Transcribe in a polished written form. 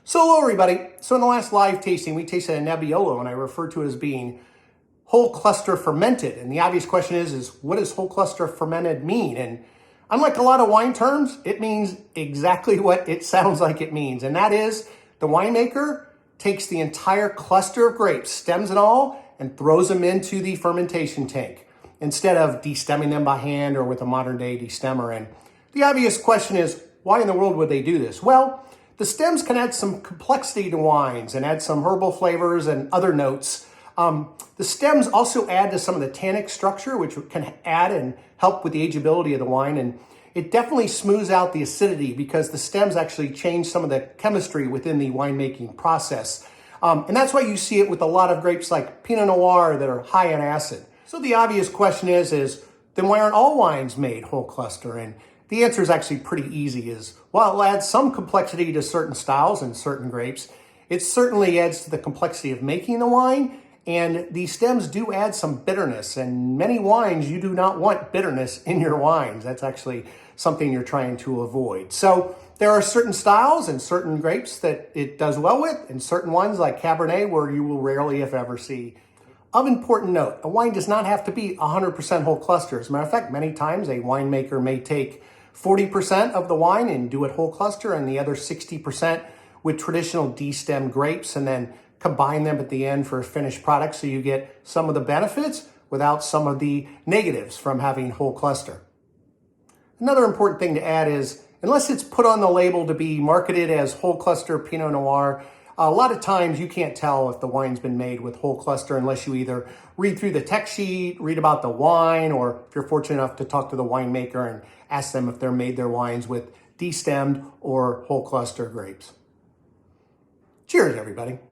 So hello everybody. So in the last live tasting, we tasted a Nebbiolo and I referred to it as being whole cluster fermented. And the obvious question is what does whole cluster fermented mean? And unlike a lot of wine terms, it means exactly what it sounds like it means. And that is the winemaker takes the entire cluster of grapes, stems and all, and throws them into the fermentation tank instead of destemming them by hand or with a modern day destemmer. And the obvious question is, why in the world would they do this? Well, the stems can add some complexity to wines and add some herbal flavors and other notes. The stems also add to some of the tannic structure, which can add and help with the ageability of the wine. And it definitely smooths out the acidity because the stems actually change some of the chemistry within the winemaking process. And that's why you see it with a lot of grapes like Pinot Noir that are high in acid. So the obvious question is then why aren't all wines made whole cluster? And the answer is actually pretty easy. While it adds some complexity to certain styles and certain grapes, it certainly adds to the complexity of making the wine. And these stems do add some bitterness. And many wines, you do not want bitterness in your wines. That's actually something you're trying to avoid. So there are certain styles and certain grapes that it does well with, and certain ones like Cabernet where you will rarely, if ever, see. Of important note, a wine does not have to be 100% whole cluster. As a matter of fact, many times a winemaker may take 40% of the wine and do it whole cluster and the other 60% with traditional destemmed grapes and then combine them at the end for a finished product so you get some of the benefits without some of the negatives from having whole cluster. Another important thing to add is, unless it's put on the label to be marketed as whole cluster Pinot Noir, a lot of times you can't tell if the wine's been made with whole cluster unless you either read through the tech sheet, read about the wine, or if you're fortunate enough to talk to the winemaker and ask them if they're made their wines with destemmed or whole cluster grapes. Cheers, everybody.